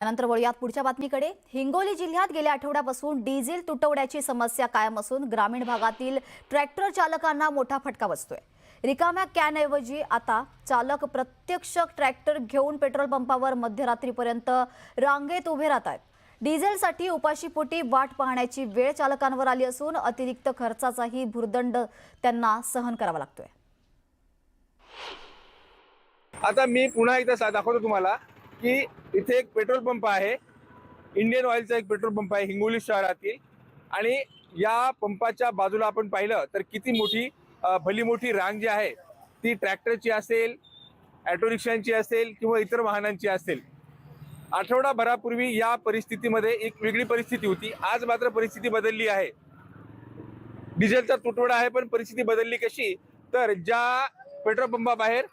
त्यानंतर वळूयात पुढच्या बातमीकडे। हिंगोली जिल्ह्यात गेल्या आठवड्यापासून डिझेल तुटवड्याची समस्या कायम असून ग्रामीण भागातील ट्रॅक्टर चालकांना मोठा फटका बसतोय। रिकाम्या कॅनऐवजी आता चालक प्रत्यक्ष ट्रॅक्टर घेऊन पेट्रोल पंपावर मध्यरात्रीपर्यंत रांगेत उभे राहतात। डिझेलसाठी उपाशीपोटी वाट पाहण्याची वेळ चालकांवर आली असून अतिरिक्त खर्चाचाही भुर्दंड त्यांना सहन करावा लागतोय। आता मी पुन्हा एकदा दाखवतो तुम्हाला की इथे एक पेट्रोल पंप आहे। इंडियन ऑइलचा एक पेट्रोल पंप आहे हिंगोली शहरातील, आणि या पंपाच्या बाजूला आपण पाहिलं तर किती मोठी भली मोठी रांग जी आहे ती ट्रॅक्टरची असेल, ऑटो रिक्षांची असेल किंवा इतर वाहनांची असेल। आठवडाभरापूर्वी या परिस्थितीमध्ये एक वेगळी परिस्थिती होती। आज मात्र परिस्थिती बदलली आहे। डिझेलचा तुटवडा आहे, पण परिस्थिती बदलली कशी तर ज्या पेट्रोल पंपाबाहेर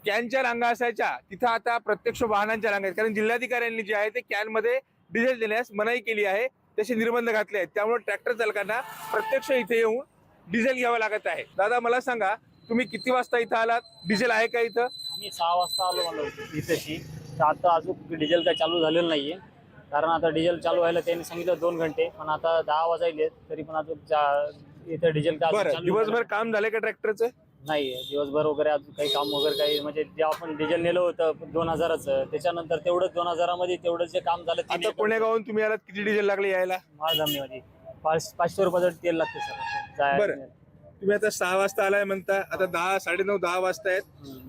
कॅनच्या रांगा असायच्या तिथं आता प्रत्यक्ष वाहनांच्या रांगा आहेत। कारण जिल्हाधिकाऱ्यांनी जे आहे ते कॅनमध्ये डिझेल देण्यास मनाई केली आहे, तसे निर्बंध घातले आहेत। त्यामुळे ट्रॅक्टर चालकांना प्रत्यक्ष इथे येऊन डिझेल घ्यावं लागत आहे। दादा मला सांगा, तुम्ही किती वाजता इथं आलात? डिझेल आहे का इथं? आम्ही 6 वाजता आलो म्हणलो इथेशी। तर आता अजून डिझेल काय चालू झालेलं नाहीये, कारण आता डिझेल चालू व्हायला त्यांनी सांगितलं 2 घंटे, पण आता 10 वाजले तरी पण अजून इथे डिझेल काय बरं, दिवसभर काम झाले का ट्रॅक्टरचं? नाही, दिवसभर वगैरे अजून काही काम वगैरे काही, म्हणजे जे आपण डिझेल नेलं होतं 2000चं, त्याच्यानंतर तेवढंच 2000 मध्ये तेवढं जे काम झालं। आता पुण्यागावून तुम्ही आलात, किती डिझेल लागले यायला? महाधामनीमध्ये 500 रुपयाचं तेल लागते सर। बरं, तुम्ही आता 6 वाजता आलाय म्हणता, आता 10, 9:30, 10 वाजता आहेत।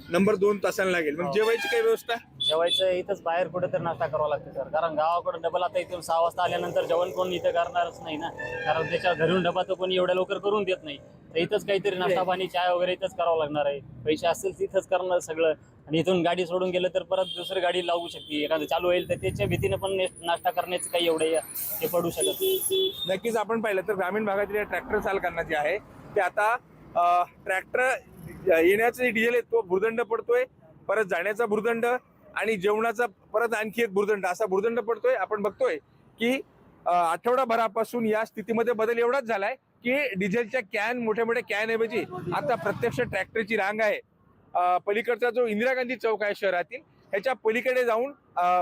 नंबर 2 तासांना लागेल। मग जेवायची काही व्यवस्था? जेवायचं इथंच बाहेर कुठे तर नाश्ता करावा लागते सर, कारण गावाकडे डबल आता इथून 6 वाजता आल्यानंतर जेवण कोण इथं करणारच नाही ना, कारण त्याच्या घरून डबा तर कोणी एवढ्या लवकर करून देत नाही। तर इथंच काहीतरी नाश्ता पाणी चाय वगैरे इथंच करावं लागणार आहे। पैसे असेल तिथंच करणार सगळं, आणि इथून गाडी सोडून गेलं तर परत दुसरी गाडी लागू शकते, एखादं चालू होईल तर त्याच्या भीतीने पण नाश्ता करण्याचं काही एवढं हे पडू शकत नाही। नक्कीच आपण पाहिलं तर ग्रामीण भागातील ट्रॅक्टर चालकांना जे आहे ते आता ट्रॅक्टर येण्याचा डिझेल आहे तो भुर्दंड पडतोय, परत जाण्याचा भुर्दंड आणि जेवणाचा परत आणखी एक भुर्दंड, असा भुर्दंड पडतोय। आपण बघतोय की आठवडाभरापासून या स्थितीमध्ये बदल एवढाच झालाय की डिझेलच्या कॅन, मोठ्या मोठ्या कॅन ऐवजी आता प्रत्यक्ष ट्रॅक्टरची रांग आहे। पलीकडचा जो इंदिरा गांधी चौक आहे शहरातील, ह्याच्या पलीकडे जाऊन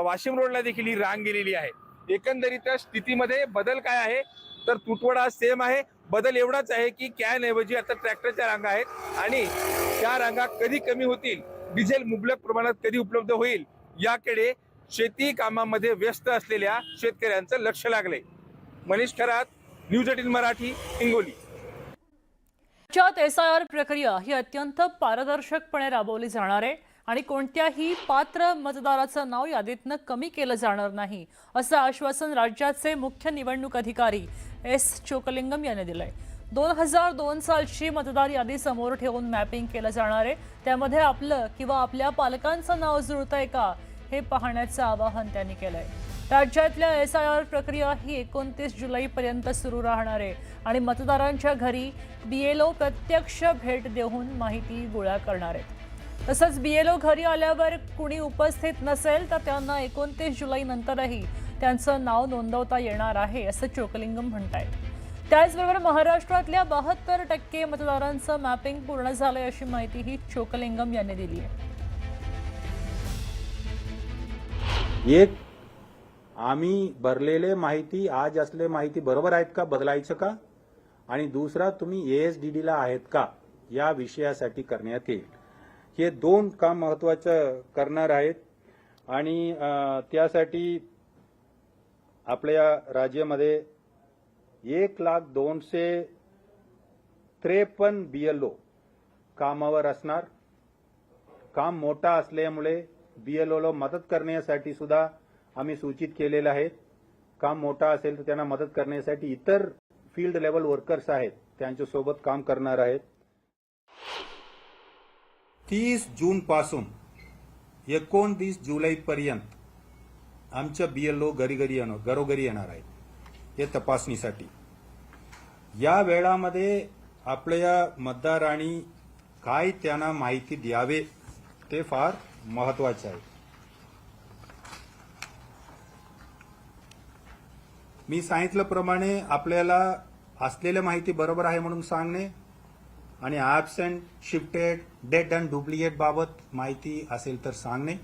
वाशिम रोडला देखील ही रांग गेलेली आहे। एकंदरीत स्थितीमध्ये बदल काय आहे तर तुटवडा सेम आहे, बदल एवढाच आहे की कॅन ऐवजी आता ट्रॅक्टरच्या रांगा आहेत, आणि त्या रांगा कधी कमी होतील, डिझेल मुबलक प्रमाणात कधी उपलब्ध होईल, याकडे शेती कामामध्ये व्यस्त असलेल्या शेतकऱ्यांचं लक्ष लागलंय। मनीष खरात, न्यूज 18 मराठी, हिंगोली। राज्यात SIR प्रक्रिया ही अत्यंत पारदर्शकपणे राबवली जाणार आहे आणि कोणत्याही पात्र मतदाराचं नाव यादीतनं कमी केलं जाणार नाही, असं आश्वासन राज्याचे मुख्य निवडणूक अधिकारी S. चोकलिंगम यांनी दिलंय। 2002 सालची मतदार यादी समोर ठेवून मॅपिंग केलं जाणार आहे। त्यामध्ये आपलं किंवा आपल्या पालकांचं नाव जुळतंय का हे पाहण्याचं आवाहन त्यांनी केलंय। राज्यातल्या SIR प्रक्रिया ही 29 जुलैपर्यंत सुरू राहणार आहे आणि मतदारांच्या घरी BLO प्रत्यक्ष भेट देऊन माहिती गोळा करणार आहेत। तसंच BLO घरी आल्यावर कुणी उपस्थित नसेल तर त्यांना 29 जुलैनंतरही त्यांचं नाव नोंदवता येणार आहे, असं चोकलिंगम म्हणतायत। त्याचबरोबर महाराष्ट्रातल्या 72% मतदारांचं मॅपिंग पूर्ण झालंय, अशी माहितीही चोकलिंगम यांनी दिली आहे। एक, आम्ही भरलेले माहिती आज असले माहिती बरोबर आहेत का, बदलायचं का, आणि दुसरा तुम्ही ASDD ला आहेत का, या विषयासाठी करण्यात येईल। हे 2 काम महत्त्वाचं करणार आहेत, आणि त्यासाठी आपल्या राज्यामध्ये 1,02,53 BLO कामावर असणार। काम मोठा असल्यामुळे BLO ला मदत करण्यासाठी सुद्धा आम्ही सूचित केलेलं आहे। काम मोठा असेल तर त्यांना मदत करण्यासाठी इतर फील्ड लेवल वर्कर्स आहेत, त्यांच्यासोबत काम करणार आहेत। 30 जून पासून 29 जुलैपर्यंत आमच्या BLO घरोघरी येणार आहेत हे तपासणीसाठी। या वेळामध्ये आपल्या मतदारांनी काय त्यांना माहिती द्यावे ते फार महत्त्वाचे आहे। मी सांगितल्याप्रमाणे आपल्याला असलेल्या माहिती बरोबर आहे म्हणून सांगणे, आणि absent, shifted, dead and duplicate बाबत माहिती असेल तर सांगणे।